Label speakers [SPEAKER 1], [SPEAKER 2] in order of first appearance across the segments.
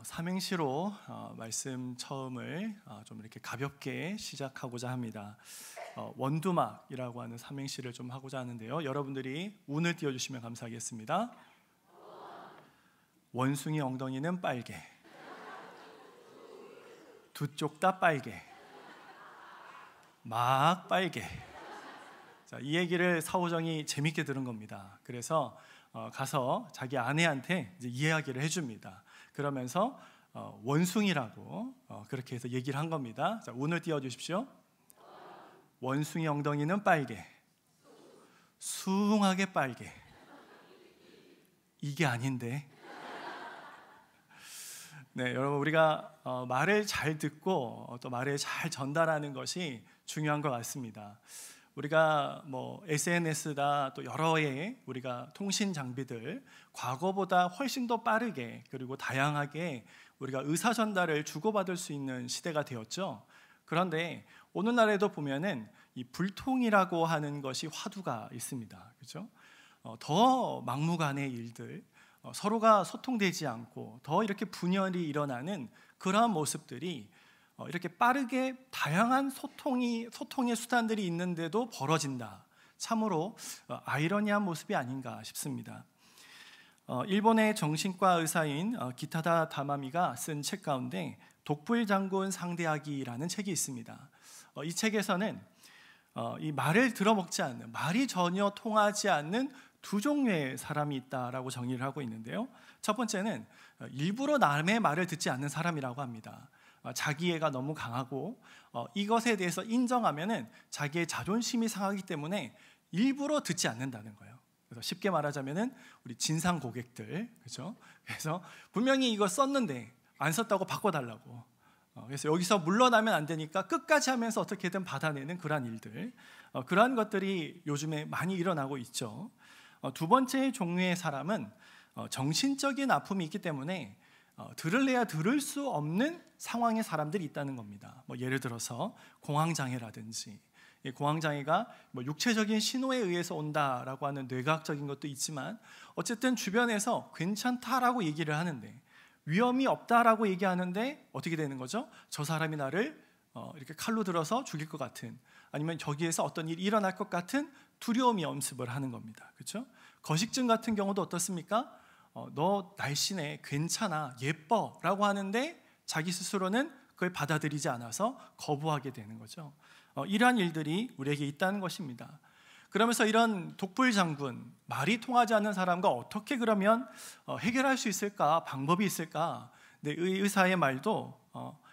[SPEAKER 1] 삼행시로 말씀 처음을 좀 이렇게 가볍게 시작하고자 합니다. 원두막이라고 하는 삼행시를 좀 하고자 하는데요. 여러분들이 운을 띄워주시면 감사하겠습니다. 원숭이 엉덩이는 빨개, 두 쪽 다 빨개, 막 빨개. 자, 이 얘기를 사오정이 재밌게 들은 겁니다. 그래서 가서 자기 아내한테 이제 이야기를 해줍니다. 그러면서 원숭이라고 그렇게 해서 얘기를 한 겁니다. 자, 운을 띄워주십시오. 원숭이 엉덩이는 빨개, 숭하게 빨개. 이게 아닌데. 네, 여러분, 우리가 말을 잘 듣고 또 말을 잘 전달하는 것이 중요한 것 같습니다. 우리가 SNS다 또 여러의 우리가 통신 장비들 과거보다 훨씬 더 빠르게 그리고 다양하게 우리가 의사 전달을 주고받을 수 있는 시대가 되었죠. 그런데 오늘날에도 보면은 이 불통이라고 하는 것이 화두가 있습니다. 그렇죠? 더 막무가내의 일들, 서로가 소통되지 않고 더 이렇게 분열이 일어나는 그러한 모습들이 이렇게 빠르게 다양한 소통의 수단들이 있는데도 벌어진다. 참으로 아이러니한 모습이 아닌가 싶습니다. 일본의 정신과 의사인 기타다 다마미가 쓴 책 가운데 독불장군 상대하기라는 책이 있습니다. 이 책에서는 이 말을 들어먹지 않는, 말이 전혀 통하지 않는 두 종류의 사람이 있다라고 정의를 하고 있는데요. 첫 번째는 일부러 남의 말을 듣지 않는 사람이라고 합니다. 자기애가 너무 강하고 이것에 대해서 인정하면은 자기의 자존심이 상하기 때문에 일부러 듣지 않는다는 거예요. 그래서 쉽게 말하자면은 우리 진상 고객들, 그렇죠? 그래서 분명히 이거 썼는데 안 썼다고 바꿔달라고. 그래서 여기서 물러나면 안 되니까 끝까지 하면서 어떻게든 받아내는 그러한 일들, 그러한 것들이 요즘에 많이 일어나고 있죠. 두 번째 종류의 사람은 정신적인 아픔이 있기 때문에 들을래야 들을 수 없는 상황의 사람들이 있다는 겁니다. 예를 들어서 공황장애라든지, 공황장애가 육체적인 신호에 의해서 온다라고 하는 뇌과학적인 것도 있지만 어쨌든 주변에서 괜찮다라고 얘기를 하는데 위험이 없다라고 얘기하는데 어떻게 되는 거죠? 저 사람이 나를 이렇게 칼로 들어서 죽일 것 같은, 아니면 저기에서 어떤 일이 일어날 것 같은 두려움이 연습을 하는 겁니다. 그렇죠? 거식증 같은 경우도 어떻습니까? 너 날씬해, 괜찮아, 예뻐 라고 하는데 자기 스스로는 그걸 받아들이지 않아서 거부하게 되는 거죠. 이러한 일들이 우리에게 있다는 것입니다. 그러면서 이런 독불장군, 말이 통하지 않는 사람과 어떻게 그러면 해결할 수 있을까, 방법이 있을까? 네, 의사의 말도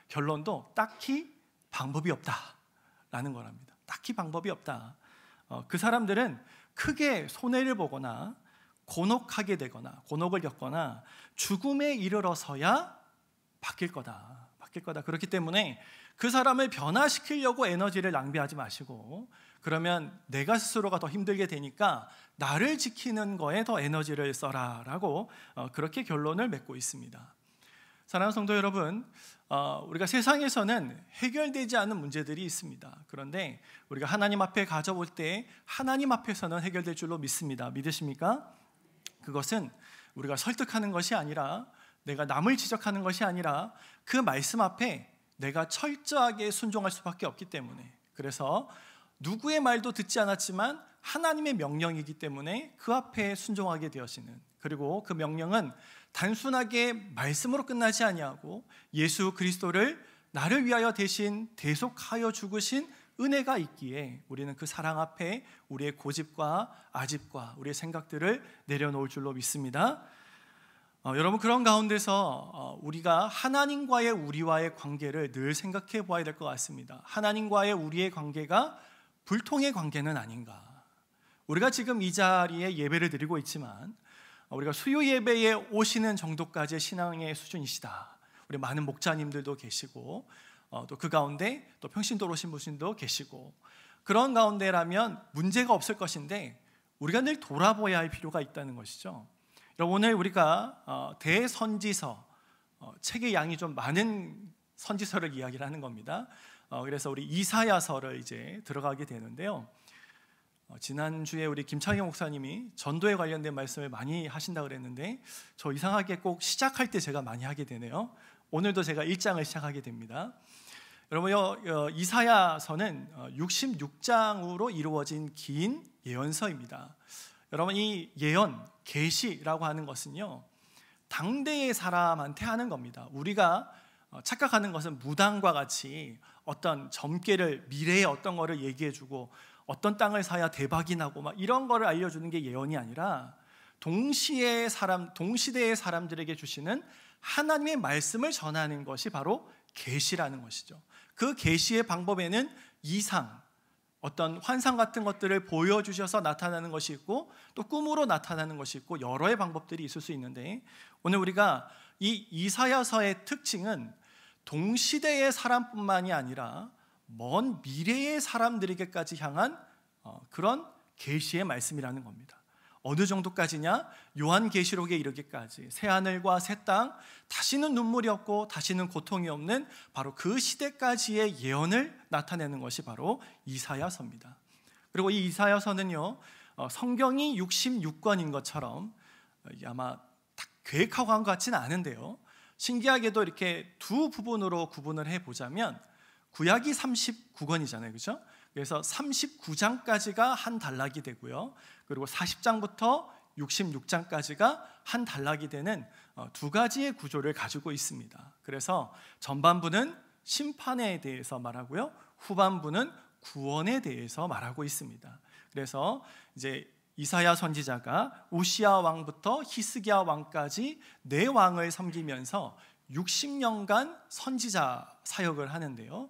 [SPEAKER 1] 결론도 딱히 방법이 없다라는 거랍니다. 딱히 방법이 없다. 그 사람들은 크게 손해를 보거나 곤혹하게 되거나 곤혹을 겪거나 죽음에 이르러서야 바뀔 거다. 그렇기 때문에 그 사람을 변화시키려고 에너지를 낭비하지 마시고, 그러면 내가 스스로가 더 힘들게 되니까 나를 지키는 거에 더 에너지를 써라라고 그렇게 결론을 맺고 있습니다. 사랑하는 성도 여러분, 우리가 세상에서는 해결되지 않은 문제들이 있습니다. 그런데 우리가 하나님 앞에 가져올 때 하나님 앞에서는 해결될 줄로 믿습니다. 믿으십니까? 그것은 우리가 설득하는 것이 아니라, 내가 남을 지적하는 것이 아니라 그 말씀 앞에 내가 철저하게 순종할 수밖에 없기 때문에, 그래서 누구의 말도 듣지 않았지만 하나님의 명령이기 때문에 그 앞에 순종하게 되어지는, 그리고 그 명령은 단순하게 말씀으로 끝나지 아니하고 예수 그리스도를 나를 위하여 대신 대속하여 죽으신 은혜가 있기에 우리는 그 사랑 앞에 우리의 고집과 아집과 우리의 생각들을 내려놓을 줄로 믿습니다. 여러분, 그런 가운데서 우리가 하나님과의 우리와의 관계를 늘 생각해 보아야 될 것 같습니다. 하나님과의 우리의 관계가 불통의 관계는 아닌가. 우리가 지금 이 자리에 예배를 드리고 있지만 우리가 수요 예배에 오시는 정도까지의 신앙의 수준이시다. 우리 많은 목자님들도 계시고 또 그 가운데 또 평신도로 오신 분도 계시고, 그런 가운데라면 문제가 없을 것인데 우리가 늘 돌아보아야 할 필요가 있다는 것이죠. 오늘 우리가 대선지서, 책의 양이 좀 많은 선지서를 이야기를 하는 겁니다. 그래서 우리 이사야서를 이제 들어가게 되는데요. 지난주에 우리 김창희 목사님이 전도에 관련된 말씀을 많이 하신다고 그랬는데 저 이상하게 꼭 시작할 때 제가 많이 하게 되네요. 오늘도 제가 1장을 시작하게 됩니다. 여러분, 이사야서는 66장으로 이루어진 긴 예언서입니다. 여러분, 이 예언, 계시라고 하는 것은요, 당대의 사람한테 하는 겁니다. 우리가 착각하는 것은 무당과 같이 어떤 점괘를, 미래의 어떤 거를 얘기해주고 어떤 땅을 사야 대박이 나고 막 이런 거를 알려주는 게 예언이 아니라 동시대의 사람들에게 주시는 하나님의 말씀을 전하는 것이 바로 계시라는 것이죠. 그 계시의 방법에는 이상, 어떤 환상 같은 것들을 보여주셔서 나타나는 것이 있고 또 꿈으로 나타나는 것이 있고 여러의 방법들이 있을 수 있는데, 오늘 우리가 이 이사야서의 특징은 동시대의 사람뿐만이 아니라 먼 미래의 사람들에게까지 향한 그런 계시의 말씀이라는 겁니다. 어느 정도까지냐? 요한계시록에 이르기까지 새하늘과 새 땅, 다시는 눈물이 없고 다시는 고통이 없는 바로 그 시대까지의 예언을 나타내는 것이 바로 이사야서입니다. 그리고 이 이사야서는요, 성경이 66권인 것처럼 아마 딱 계획하고 한 것 같지는 않은데요, 신기하게도 이렇게 두 부분으로 구분을 해보자면 구약이 39권이잖아요, 그렇죠? 그래서 39장까지가 한 단락이 되고요, 그리고 40장부터 66장까지가 한 단락이 되는 두 가지의 구조를 가지고 있습니다. 그래서 전반부는 심판에 대해서 말하고요, 후반부는 구원에 대해서 말하고 있습니다. 그래서 이제 이사야 선지자가 우시야 왕부터 히스기야 왕까지 네 왕을 섬기면서 60년간 선지자 사역을 하는데요,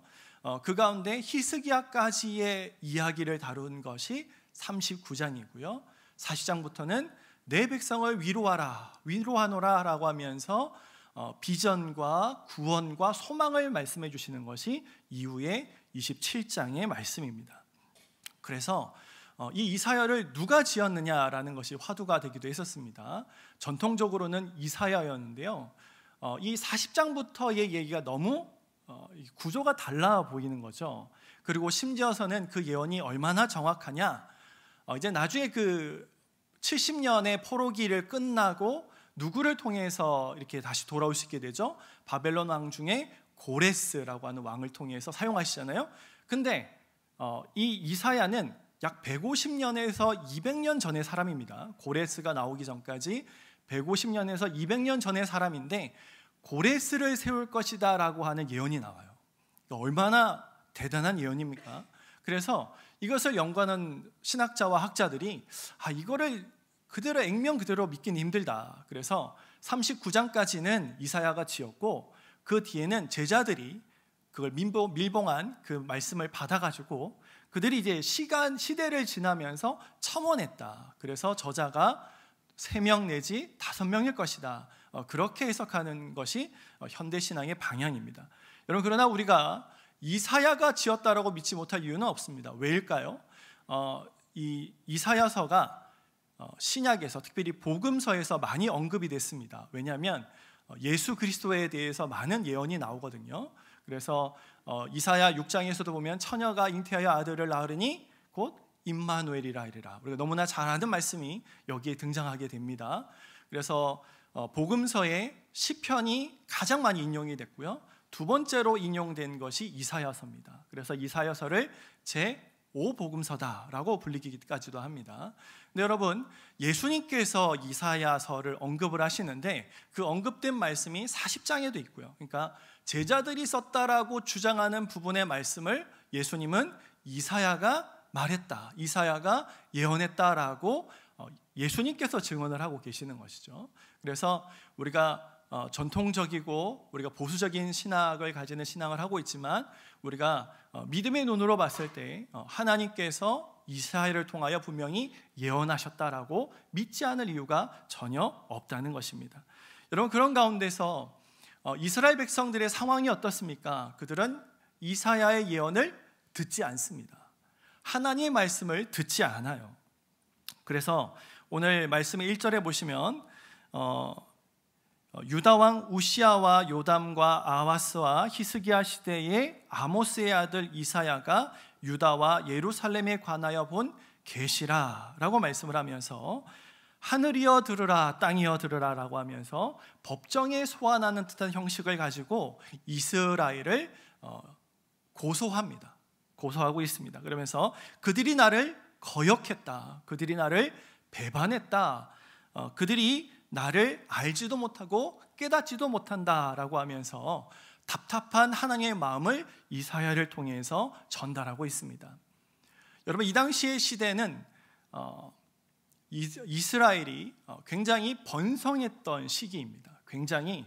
[SPEAKER 1] 그 가운데 히스기야까지의 이야기를 다룬 것이 39장이고요 40장부터는 내 백성을 위로하노라 라고 하면서 비전과 구원과 소망을 말씀해 주시는 것이 이후의 27장의 말씀입니다. 그래서 이 이사야를 누가 지었느냐라는 것이 화두가 되기도 했었습니다. 전통적으로는 이사야였는데요, 이 40장부터의 얘기가 너무 구조가 달라 보이는 거죠. 그리고 심지어서는 그 예언이 얼마나 정확하냐, 이제 나중에 그 70년의 포로기를 끝나고 누구를 통해서 이렇게 다시 돌아올 수 있게 되죠? 바벨론 왕 중에 고레스라고 하는 왕을 통해서 사용하시잖아요. 근데 이 이사야는 약 150년에서 200년 전의 사람입니다. 고레스가 나오기 전까지 150년에서 200년 전의 사람인데 고레스를 세울 것이다 라고 하는 예언이 나와요. 얼마나 대단한 예언입니까? 그래서 이것을 연구하는 신학자와 학자들이 이거를 그대로 액면 그대로 믿기는 힘들다. 그래서 39장까지는 이사야가 지었고 그 뒤에는 제자들이 그걸 밀봉한 그 말씀을 받아가지고 그들이 이제 시대를 지나면서 첨언했다. 그래서 저자가 3명 내지 5명일 것이다. 그렇게 해석하는 것이 현대신앙의 방향입니다. 여러분, 그러나 우리가 이사야가 지었다라고 믿지 못할 이유는 없습니다. 왜일까요? 이 이사야서가 신약에서, 특별히 복음서에서 많이 언급이 됐습니다. 왜냐하면 예수 그리스도에 대해서 많은 예언이 나오거든요. 그래서 이사야 6장에서도 보면 처녀가 잉태하여 아들을 낳으리니 곧 임마누엘이라 이르라. 우리가 너무나 잘 아는 말씀이 여기에 등장하게 됩니다. 그래서 복음서에 시편이 가장 많이 인용이 됐고요, 두 번째로 인용된 것이 이사야서입니다. 그래서 이사야서를 제5복음서다라고 불리기까지도 합니다. 근데 여러분, 예수님께서 이사야서를 언급을 하시는데 그 언급된 말씀이 40장에도 있고요. 그러니까 제자들이 썼다라고 주장하는 부분의 말씀을 예수님은 이사야가 말했다, 이사야가 예언했다라고 예수님께서 증언을 하고 계시는 것이죠. 그래서 우리가 전통적이고 우리가 보수적인 신학을 가지는 신앙을 하고 있지만 우리가 믿음의 눈으로 봤을 때 하나님께서 이사야를 통하여 분명히 예언하셨다라고 믿지 않을 이유가 전혀 없다는 것입니다. 여러분, 그런 가운데서 이스라엘 백성들의 상황이 어떻습니까? 그들은 이사야의 예언을 듣지 않습니다. 하나님의 말씀을 듣지 않아요. 그래서 오늘 말씀의 1절에 보시면 유다왕 우시아와 요담과 아하스와 히스기야 시대에 아모스의 아들 이사야가 유다와 예루살렘에 관하여 본 계시라라고 말씀을 하면서 하늘이여 들으라 땅이여 들으라라고 하면서 법정에 소환하는 듯한 형식을 가지고 이스라엘을 고소합니다. 고소하고 있습니다. 그러면서 그들이 나를 거역했다, 그들이 나를 배반했다, 그들이 나를 알지도 못하고 깨닫지도 못한다라고 하면서 답답한 하나님의 마음을 이사야를 통해서 전달하고 있습니다. 여러분, 이 당시의 시대는 이스라엘이 굉장히 번성했던 시기입니다. 굉장히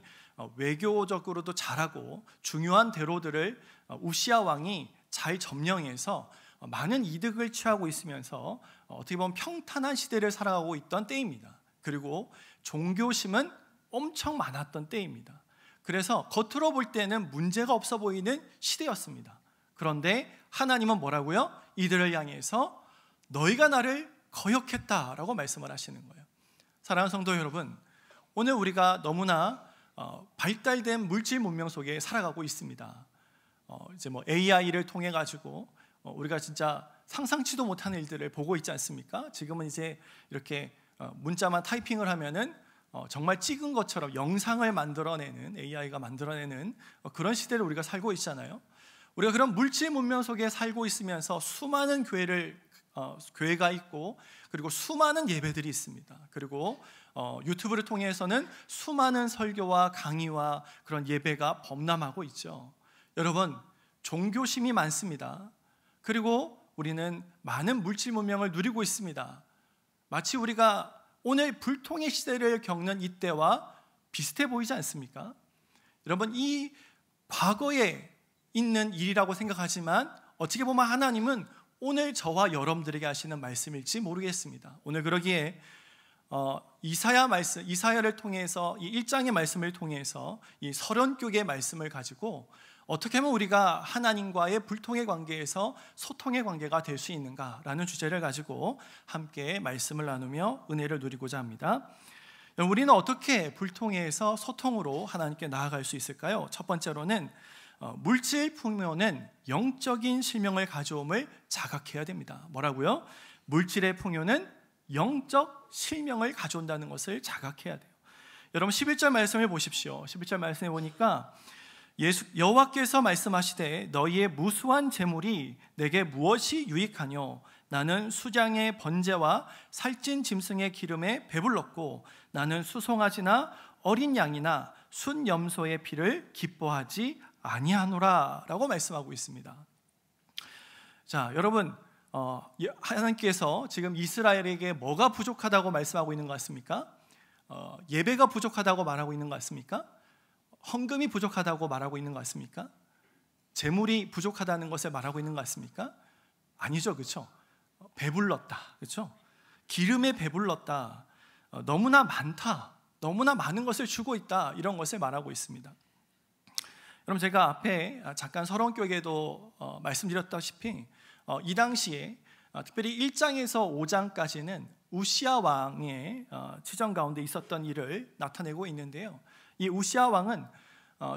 [SPEAKER 1] 외교적으로도 잘하고 중요한 대로들을 우시야 왕이 잘 점령해서 많은 이득을 취하고 있으면서 어떻게 보면 평탄한 시대를 살아가고 있던 때입니다. 그리고 종교심은 엄청 많았던 때입니다. 그래서 겉으로 볼 때는 문제가 없어 보이는 시대였습니다. 그런데 하나님은 뭐라고요? 이들을 향해서 너희가 나를 거역했다라고 말씀을 하시는 거예요. 사랑하는 성도 여러분, 오늘 우리가 너무나 발달된 물질 문명 속에 살아가고 있습니다. 이제 뭐 AI를 통해 가지고 우리가 진짜 상상치도 못하는 일들을 보고 있지 않습니까? 지금은 이제 이렇게 문자만 타이핑을 하면은 정말 찍은 것처럼 영상을 만들어내는, AI가 만들어내는 그런 시대를 우리가 살고 있잖아요. 우리가 그런 물질 문명 속에 살고 있으면서 수많은 교회가 있고, 그리고 수많은 예배들이 있습니다. 그리고 유튜브를 통해서는 수많은 설교와 강의와 그런 예배가 범람하고 있죠. 여러분, 종교심이 많습니다. 그리고 우리는 많은 물질 문명을 누리고 있습니다. 마치 우리가 오늘 불통의 시대를 겪는 이때와 비슷해 보이지 않습니까? 여러분, 이 과거에 있는 일이라고 생각하지만 어떻게 보면 하나님은 오늘 저와 여러분들에게 하시는 말씀일지 모르겠습니다. 오늘 그러기에 이사야를 통해서, 이 1장의 말씀을 통해서 이 서론격의 말씀을 가지고 어떻게 하면 우리가 하나님과의 불통의 관계에서 소통의 관계가 될 수 있는가라는 주제를 가지고 함께 말씀을 나누며 은혜를 누리고자 합니다. 우리는 어떻게 불통에서 소통으로 하나님께 나아갈 수 있을까요? 첫 번째로는 물질 풍요는 영적인 실명을 가져옴을 자각해야 됩니다. 뭐라고요? 물질의 풍요는 영적 실명을 가져온다는 것을 자각해야 돼요. 여러분, 11절 말씀을 보십시오. 11절 말씀에 보니까 여호와께서 말씀하시되 너희의 무수한 재물이 내게 무엇이 유익하뇨? 나는 수장의 번제와 살찐 짐승의 기름에 배불렀고 나는 수송아지나 어린 양이나 순 염소의 피를 기뻐하지 아니하노라 라고 말씀하고 있습니다. 자, 여러분, 하나님께서 지금 이스라엘에게 뭐가 부족하다고 말씀하고 있는 것 같습니까? 예배가 부족하다고 말하고 있는 것 같습니까? 헌금이 부족하다고 말하고 있는 것 같습니까? 재물이 부족하다는 것을 말하고 있는 것 같습니까? 아니죠, 그렇죠? 배불렀다, 그렇죠? 기름에 배불렀다, 너무나 많다, 너무나 많은 것을 주고 있다, 이런 것을 말하고 있습니다. 여러분, 제가 앞에 잠깐 서론격에도 말씀드렸다시피 이 당시에 특별히 1장에서 5장까지는 우시야 왕의 치정 가운데 있었던 일을 나타내고 있는데요. 이 우시야 왕은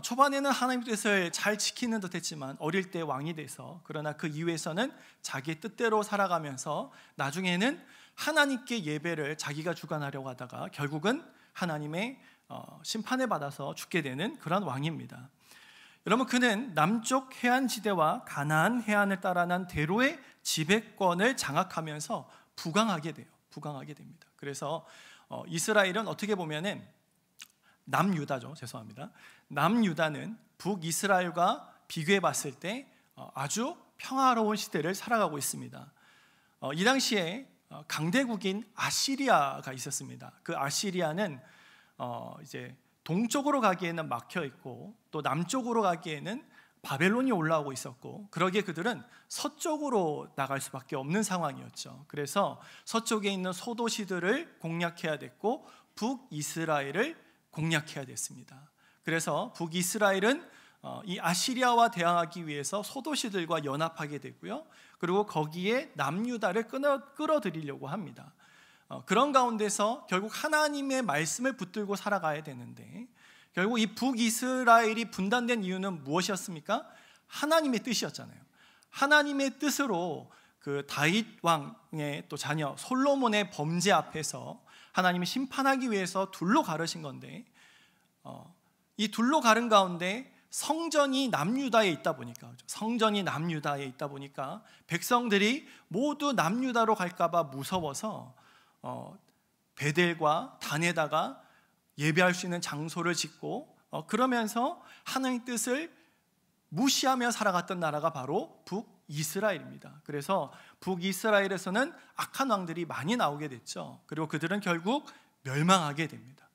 [SPEAKER 1] 초반에는 하나님의 뜻을 잘 지키는 듯 했지만 어릴 때 왕이 돼서, 그러나 그 이후에서는 자기 뜻대로 살아가면서 나중에는 하나님께 예배를 자기가 주관하려고 하다가 결국은 하나님의 심판을 받아서 죽게 되는 그런 왕입니다. 여러분, 그는 남쪽 해안지대와 가나안 해안을 따라 난 대로의 지배권을 장악하면서 부강하게 됩니다. 그래서 이스라엘은 어떻게 보면은 남유다죠. 죄송합니다. 남유다는 북이스라엘과 비교해 봤을 때 아주 평화로운 시대를 살아가고 있습니다. 이 당시에 강대국인 아시리아가 있었습니다. 그 아시리아는 이제 동쪽으로 가기에는 막혀 있고 또 남쪽으로 가기에는 바벨론이 올라오고 있었고, 그러기에 그들은 서쪽으로 나갈 수밖에 없는 상황이었죠. 그래서 서쪽에 있는 소도시들을 공략해야 됐고 북이스라엘을 공략해야 됐습니다. 그래서 북이스라엘은 이 아시리아와 대항하기 위해서 소도시들과 연합하게 되고요. 그리고 거기에 남유다를 끌어들이려고 합니다. 그런 가운데서 결국 하나님의 말씀을 붙들고 살아가야 되는데, 결국 이 북이스라엘이 분단된 이유는 무엇이었습니까? 하나님의 뜻이었잖아요. 하나님의 뜻으로 그 다윗 왕의 또 자녀 솔로몬의 범죄 앞에서 하나님이 심판하기 위해서 둘로 가르신 건데, 이 둘로 가른 가운데 성전이 남유다에 있다 보니까, 성전이 남유다에 있다 보니까 백성들이 모두 남유다로 갈까봐 무서워서 베델과 단에다가 예배할 수 있는 장소를 짓고, 그러면서 하나님의 뜻을 무시하며 살아갔던 나라가 바로 북이스라엘입니다. 그래서 북이스라엘에서는 악한 왕들이 많이 나오게 됐죠. 그리고 그들은 결국 멸망하게 됩니다.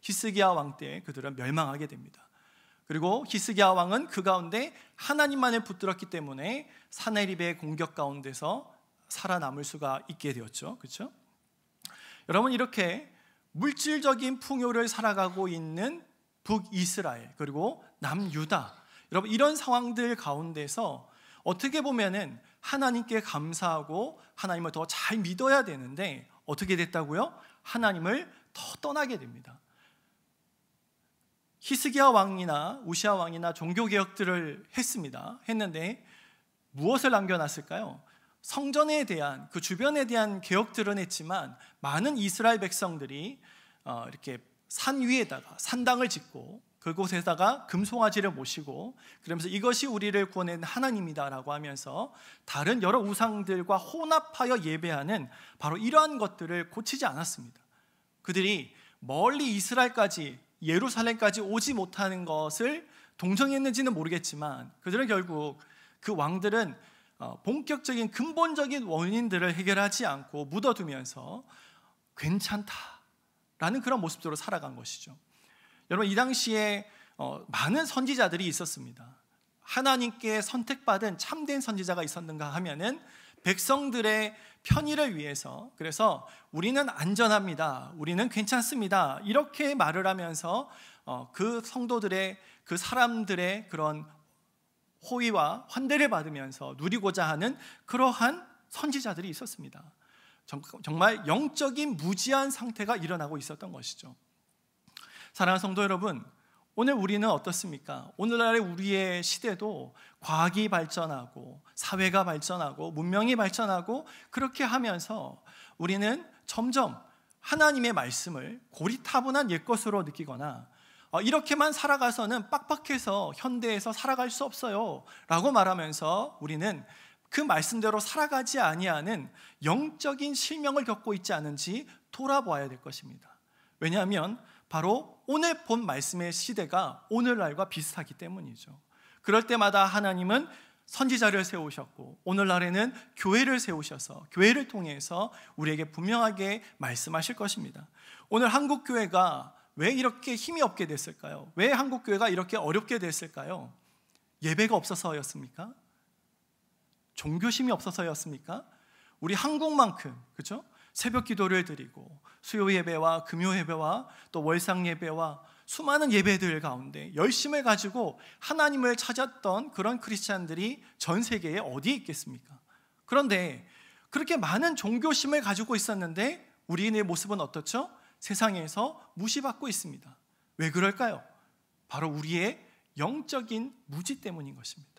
[SPEAKER 1] 히스기야 왕 때 그들은 멸망하게 됩니다. 그리고 히스기야 왕은 그 가운데 하나님만을 붙들었기 때문에 사네립의 공격 가운데서 살아남을 수가 있게 되었죠. 그렇죠? 여러분, 이렇게 물질적인 풍요를 살아가고 있는 북이스라엘 그리고 남유다, 여러분, 이런 상황들 가운데서 어떻게 보면은 하나님께 감사하고 하나님을 더 잘 믿어야 되는데 어떻게 됐다고요? 하나님을 더 떠나게 됩니다. 히스기야 왕이나 우시야 왕이나 종교개혁들을 했는데 무엇을 남겨놨을까요? 성전에 대한, 그 주변에 대한 개혁들은 했지만 많은 이스라엘 백성들이 이렇게 산 위에다가 산당을 짓고 그곳에다가 금송아지를 모시고, 그러면서 이것이 우리를 구원한 하나님이다라고 하면서 다른 여러 우상들과 혼합하여 예배하는 바로 이러한 것들을 고치지 않았습니다. 그들이 멀리 이스라엘까지, 예루살렘까지 오지 못하는 것을 동정했는지는 모르겠지만 그들은 결국, 그 왕들은 본격적인 근본적인 원인들을 해결하지 않고 묻어두면서 괜찮다라는 그런 모습으로 살아간 것이죠. 여러분, 이 당시에 많은 선지자들이 있었습니다. 하나님께 선택받은 참된 선지자가 있었는가 하면은 백성들의 편의를 위해서, 그래서 우리는 안전합니다, 우리는 괜찮습니다, 이렇게 말을 하면서 그 성도들의, 그 사람들의 그런 호의와 환대를 받으면서 누리고자 하는 그러한 선지자들이 있었습니다. 정말 영적인 무지한 상태가 일어나고 있었던 것이죠. 사랑하는 성도 여러분, 오늘 우리는 어떻습니까? 오늘날의 우리의 시대도 과학이 발전하고 사회가 발전하고 문명이 발전하고 그렇게 하면서 우리는 점점 하나님의 말씀을 고리타분한 옛것으로 느끼거나 이렇게만 살아가서는 빡빡해서 현대에서 살아갈 수 없어요 라고 말하면서 우리는 그 말씀대로 살아가지 아니하는 영적인 실명을 겪고 있지 않은지 돌아보아야 될 것입니다. 왜냐하면 바로 오늘 본 말씀의 시대가 오늘날과 비슷하기 때문이죠. 그럴 때마다 하나님은 선지자를 세우셨고 오늘날에는 교회를 세우셔서 교회를 통해서 우리에게 분명하게 말씀하실 것입니다. 오늘 한국교회가 왜 이렇게 힘이 없게 됐을까요? 왜 한국교회가 이렇게 어렵게 됐을까요? 예배가 없어서였습니까? 종교심이 없어서였습니까? 우리 한국만큼, 그렇죠? 새벽 기도를 드리고 수요 예배와 금요 예배와 또 월상 예배와 수많은 예배들 가운데 열심을 가지고 하나님을 찾았던 그런 크리스찬들이 전 세계에 어디에 있겠습니까? 그런데 그렇게 많은 종교심을 가지고 있었는데 우리의 모습은 어떻죠? 세상에서 무시받고 있습니다. 왜 그럴까요? 바로 우리의 영적인 무지 때문인 것입니다.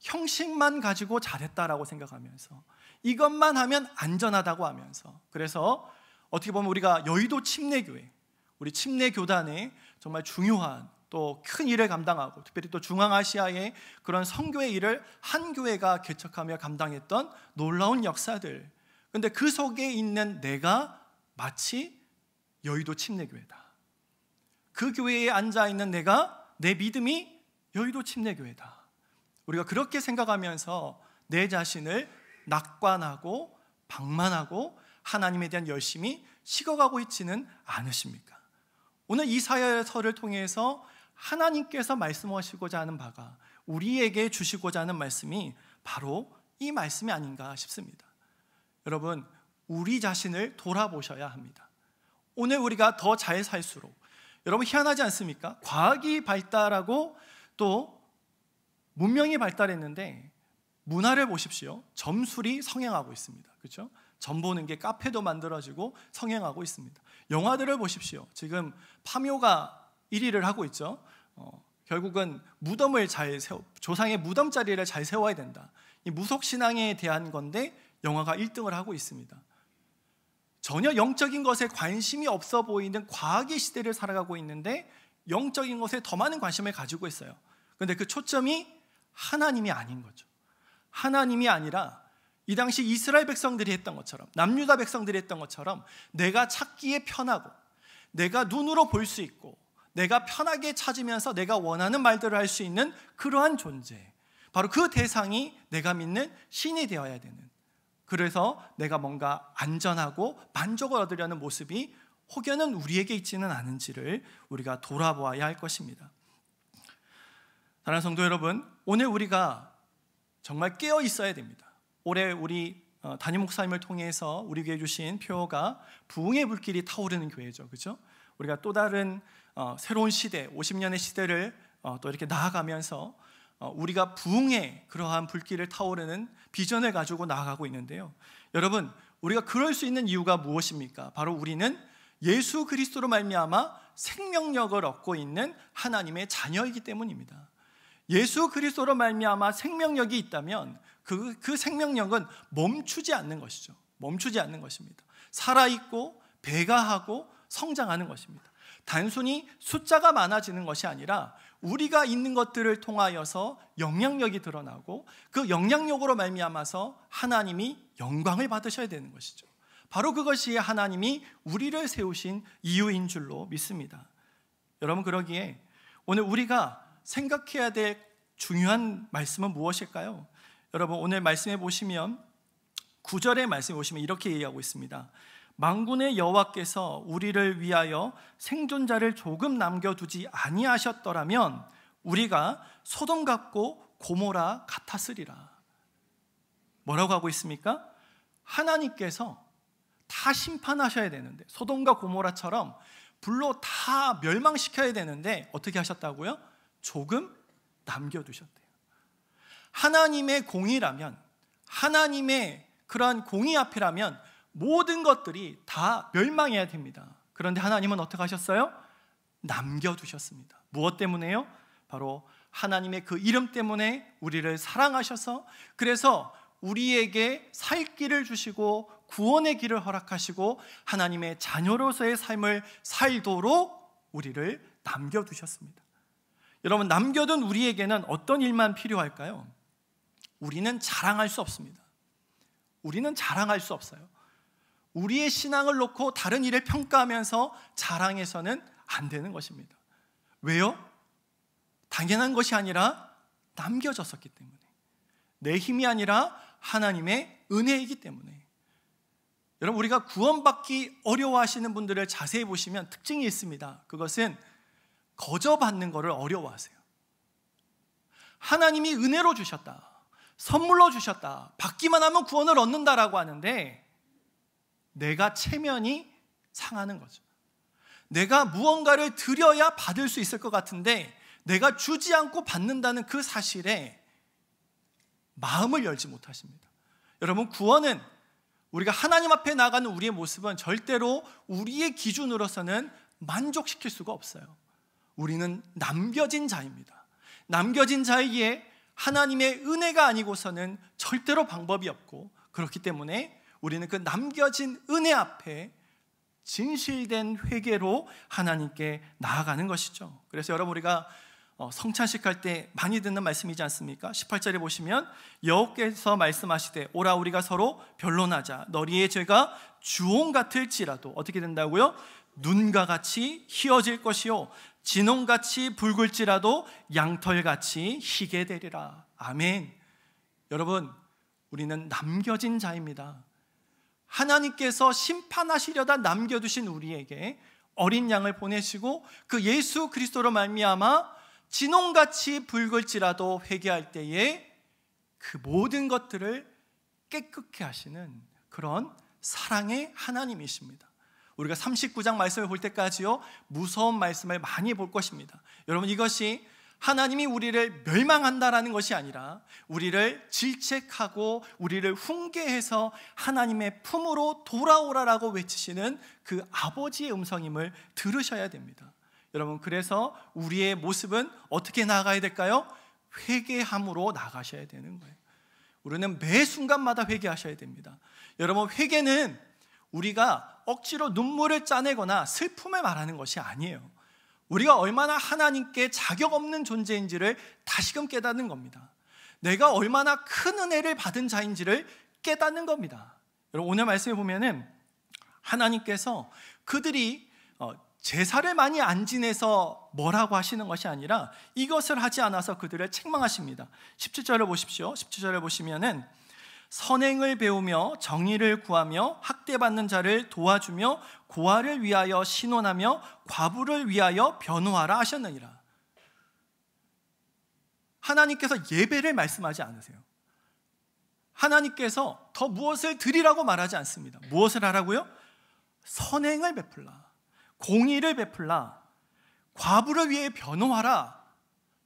[SPEAKER 1] 형식만 가지고 잘했다라고 생각하면서 이것만 하면 안전하다고 하면서, 그래서 어떻게 보면 우리가 여의도 침례교회, 우리 침례교단의 정말 중요한 또 큰 일을 감당하고 특별히 또 중앙아시아의 그런 선교의 일을 한 교회가 개척하며 감당했던 놀라운 역사들, 그런데 그 속에 있는 내가 마치 여의도 침례교회다. 그 교회에 앉아있는 내 믿음이 여의도 침례교회다. 우리가 그렇게 생각하면서 내 자신을 낙관하고 방만하고 하나님에 대한 열심이 식어가고 있지는 않으십니까? 오늘 이사야서를 통해서 하나님께서 말씀하시고자 하는 바가, 우리에게 주시고자 하는 말씀이 바로 이 말씀이 아닌가 싶습니다. 여러분, 우리 자신을 돌아보셔야 합니다. 오늘 우리가 더 잘 살수록, 여러분 희한하지 않습니까? 과학이 발달하고 또 문명이 발달했는데 문화를 보십시오. 점술이 성행하고 있습니다. 그렇죠? 점 보는 게 카페도 만들어지고 성행하고 있습니다. 영화들을 보십시오. 지금 파묘가 1위를 하고 있죠. 결국은 무덤을 조상의 무덤 자리를 잘 세워야 된다. 이 무속신앙에 대한 건데 영화가 1등을 하고 있습니다. 전혀 영적인 것에 관심이 없어 보이는 과학의 시대를 살아가고 있는데 영적인 것에 더 많은 관심을 가지고 있어요. 그런데 그 초점이 하나님이 아닌 거죠. 하나님이 아니라 이 당시 이스라엘 백성들이 했던 것처럼, 남유다 백성들이 했던 것처럼 내가 찾기에 편하고 내가 눈으로 볼 수 있고 내가 편하게 찾으면서 내가 원하는 말들을 할 수 있는 그러한 존재, 바로 그 대상이 내가 믿는 신이 되어야 되는, 그래서 내가 뭔가 안전하고 만족을 얻으려는 모습이 혹여는 우리에게 있지는 않은지를 우리가 돌아보아야 할 것입니다. 사랑하는 성도 여러분, 오늘 우리가 정말 깨어 있어야 됩니다. 올해 우리 담임 목사님을 통해서 우리 교회 주신 표어가 부흥의 불길이 타오르는 교회죠. 그렇죠? 우리가 또 다른 새로운 시대, 50년의 시대를 또 이렇게 나아가면서 우리가 부흥의 그러한 불길을 타오르는 비전을 가지고 나아가고 있는데요. 여러분, 우리가 그럴 수 있는 이유가 무엇입니까? 바로 우리는 예수 그리스도로 말미암아 생명력을 얻고 있는 하나님의 자녀이기 때문입니다. 예수 그리스도로 말미암아 생명력이 있다면 그 생명력은 멈추지 않는 것이죠. 멈추지 않는 것입니다. 살아있고 배가하고 성장하는 것입니다. 단순히 숫자가 많아지는 것이 아니라 우리가 있는 것들을 통하여서 영향력이 드러나고 그 영향력으로 말미암아서 하나님이 영광을 받으셔야 되는 것이죠. 바로 그것이 하나님이 우리를 세우신 이유인 줄로 믿습니다. 여러분, 그러기에 오늘 우리가 생각해야 될 중요한 말씀은 무엇일까요? 여러분, 오늘 말씀해 보시면 9절의 말씀해 보시면 이렇게 얘기하고 있습니다. 만군의 여호와께서 우리를 위하여 생존자를 조금 남겨두지 아니하셨더라면 우리가 소돔 같고 고모라 같았으리라. 뭐라고 하고 있습니까? 하나님께서 다 심판하셔야 되는데, 소돔과 고모라처럼 불로 다 멸망시켜야 되는데 어떻게 하셨다고요? 조금 남겨두셨대요. 하나님의 공의라면, 하나님의 그러한 공의 앞이라면 모든 것들이 다 멸망해야 됩니다. 그런데 하나님은 어떻게 하셨어요? 남겨두셨습니다. 무엇 때문에요? 바로 하나님의 그 이름 때문에 우리를 사랑하셔서, 그래서 우리에게 살 길을 주시고 구원의 길을 허락하시고 하나님의 자녀로서의 삶을 살도록 우리를 남겨두셨습니다. 여러분, 남겨둔 우리에게는 어떤 일만 필요할까요? 우리는 자랑할 수 없습니다. 우리는 자랑할 수 없어요. 우리의 신앙을 놓고 다른 일을 평가하면서 자랑해서는 안 되는 것입니다. 왜요? 당연한 것이 아니라 남겨졌었기 때문에, 내 힘이 아니라 하나님의 은혜이기 때문에. 여러분, 우리가 구원받기 어려워하시는 분들을 자세히 보시면 특징이 있습니다. 그것은 거저 받는 것을 어려워하세요. 하나님이 은혜로 주셨다, 선물로 주셨다, 받기만 하면 구원을 얻는다라고 하는데 내가 체면이 상하는 거죠. 내가 무언가를 드려야 받을 수 있을 것 같은데 내가 주지 않고 받는다는 그 사실에 마음을 열지 못하십니다. 여러분, 구원은, 우리가 하나님 앞에 나가는 우리의 모습은 절대로 우리의 기준으로서는 만족시킬 수가 없어요. 우리는 남겨진 자입니다. 남겨진 자이기에 하나님의 은혜가 아니고서는 절대로 방법이 없고, 그렇기 때문에 우리는 그 남겨진 은혜 앞에 진실된 회개로 하나님께 나아가는 것이죠. 그래서 여러분, 우리가 성찬식 할 때 많이 듣는 말씀이지 않습니까? 18절에 보시면 여호와께서 말씀하시되 오라 우리가 서로 변론하자. 너희의 죄가 주홍 같을지라도 어떻게 된다고요? 눈과 같이 희어질 것이요 진홍같이 붉을지라도 양털같이 희게 되리라. 아멘. 여러분, 우리는 남겨진 자입니다. 하나님께서 심판하시려다 남겨두신 우리에게 어린 양을 보내시고 그 예수 그리스도로 말미암아 진홍같이 붉을지라도 회개할 때에 그 모든 것들을 깨끗게 하시는 그런 사랑의 하나님이십니다. 우리가 39장 말씀을 볼 때까지요, 무서운 말씀을 많이 볼 것입니다. 여러분, 이것이 하나님이 우리를 멸망한다라는 것이 아니라 우리를 질책하고 우리를 훈계해서 하나님의 품으로 돌아오라라고 외치시는 그 아버지의 음성임을 들으셔야 됩니다. 여러분, 그래서 우리의 모습은 어떻게 나아가야 될까요? 회개함으로 나가셔야 되는 거예요. 우리는 매 순간마다 회개하셔야 됩니다. 여러분, 회개는 우리가 억지로 눈물을 짜내거나 슬픔을 말하는 것이 아니에요. 우리가 얼마나 하나님께 자격 없는 존재인지를 다시금 깨닫는 겁니다. 내가 얼마나 큰 은혜를 받은 자인지를 깨닫는 겁니다. 여러분, 오늘 말씀에 보면은 하나님께서 그들이 제사를 많이 안 지내서 뭐라고 하시는 것이 아니라 이것을 하지 않아서 그들을 책망하십니다. 17절을 보십시오. 17절을 보시면은 선행을 배우며 정의를 구하며 학대받는 자를 도와주며 고아를 위하여 신원하며 과부를 위하여 변호하라 하셨느니라. 하나님께서 예배를 말씀하지 않으세요. 하나님께서 더 무엇을 드리라고 말하지 않습니다. 무엇을 하라고요? 선행을 베풀라, 공의를 베풀라, 과부를 위해 변호하라.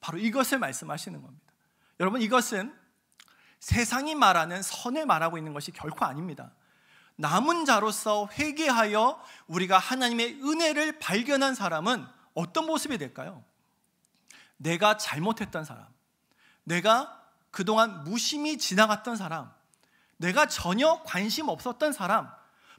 [SPEAKER 1] 바로 이것을 말씀하시는 겁니다. 여러분, 이것은 세상이 말하는 선을 말하고 있는 것이 결코 아닙니다. 남은 자로서 회개하여 우리가 하나님의 은혜를 발견한 사람은 어떤 모습이 될까요? 내가 잘못했던 사람, 내가 그동안 무심히 지나갔던 사람, 내가 전혀 관심 없었던 사람,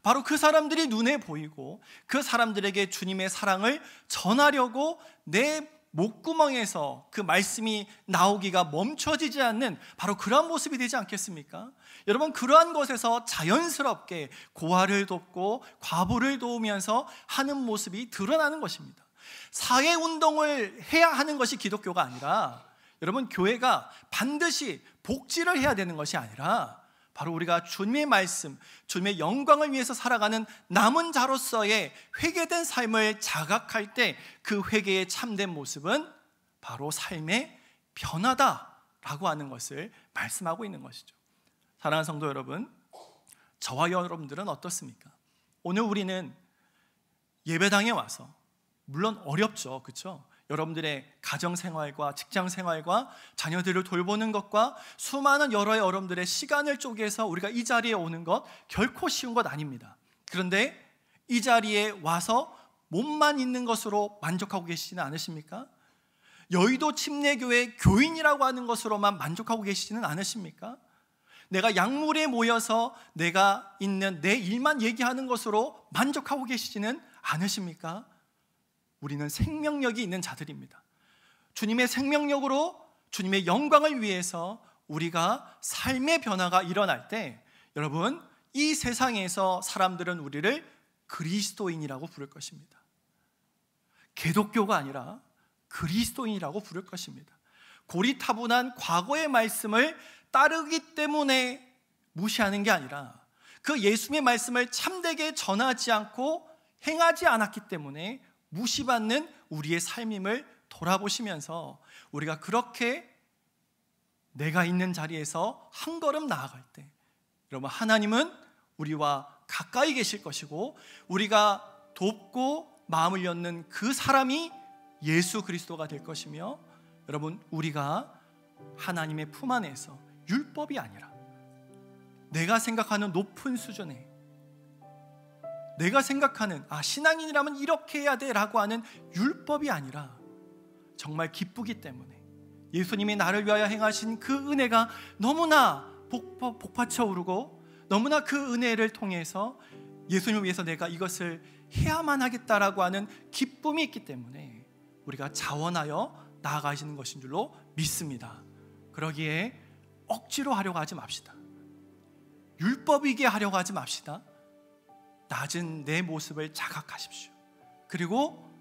[SPEAKER 1] 바로 그 사람들이 눈에 보이고 그 사람들에게 주님의 사랑을 전하려고 내 목구멍에서 그 말씀이 나오기가 멈춰지지 않는 바로 그러한 모습이 되지 않겠습니까? 여러분, 그러한 것에서 자연스럽게 고아를 돕고 과부를 도우면서 하는 모습이 드러나는 것입니다. 사회운동을 해야 하는 것이 기독교가 아니라, 여러분, 교회가 반드시 복지를 해야 되는 것이 아니라 바로 우리가 주님의 말씀, 주님의 영광을 위해서 살아가는 남은 자로서의 회개된 삶을 자각할 때 그 회개의 참된 모습은 바로 삶의 변화다라고 하는 것을 말씀하고 있는 것이죠. 사랑하는 성도 여러분, 저와 여러분들은 어떻습니까? 오늘 우리는 예배당에 와서, 물론 어렵죠, 그렇죠? 여러분들의 가정생활과 직장생활과 자녀들을 돌보는 것과 수많은 여러분들의 시간을 쪼개서 우리가 이 자리에 오는 것 결코 쉬운 것 아닙니다. 그런데 이 자리에 와서 몸만 있는 것으로 만족하고 계시지는 않으십니까? 여의도 침례교회 교인이라고 하는 것으로만 만족하고 계시지는 않으십니까? 내가 약물에 모여서 내가 있는 내 일만 얘기하는 것으로 만족하고 계시지는 않으십니까? 우리는 생명력이 있는 자들입니다. 주님의 생명력으로 주님의 영광을 위해서 우리가 삶의 변화가 일어날 때, 여러분, 이 세상에서 사람들은 우리를 그리스도인이라고 부를 것입니다. 기독교가 아니라 그리스도인이라고 부를 것입니다. 고리타분한 과거의 말씀을 따르기 때문에 무시하는 게 아니라 그 예수님의 말씀을 참되게 전하지 않고 행하지 않았기 때문에 무시받는 우리의 삶임을 돌아보시면서 우리가 그렇게 내가 있는 자리에서 한 걸음 나아갈 때, 여러분, 하나님은 우리와 가까이 계실 것이고 우리가 돕고 마음을 엿는 그 사람이 예수 그리스도가 될 것이며, 여러분, 우리가 하나님의 품 안에서 율법이 아니라 내가 생각하는 높은 수준의, 내가 생각하는 신앙인이라면 이렇게 해야 돼 라고 하는 율법이 아니라 정말 기쁘기 때문에 예수님이 나를 위하여 행하신 그 은혜가 너무나 복받쳐 오르고 너무나 그 은혜를 통해서 예수님을 위해서 내가 이것을 해야만 하겠다라고 하는 기쁨이 있기 때문에 우리가 자원하여 나아가시는 것인 줄로 믿습니다. 그러기에 억지로 하려고 하지 맙시다. 율법이게 하려고 하지 맙시다. 낮은 내 모습을 자각하십시오. 그리고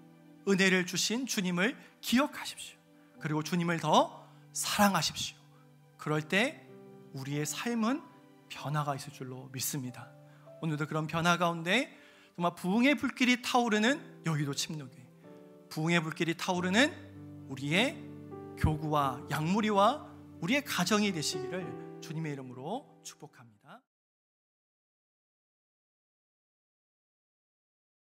[SPEAKER 1] 은혜를 주신 주님을 기억하십시오. 그리고 주님을 더 사랑하십시오. 그럴 때 우리의 삶은 변화가 있을 줄로 믿습니다. 오늘도 그런 변화 가운데 정말 부흥의 불길이 타오르는 여의도 침례교회, 부흥의 불길이 타오르는 우리의 교구와 양무리와 우리의 가정이 되시기를 주님의 이름으로 축복합니다.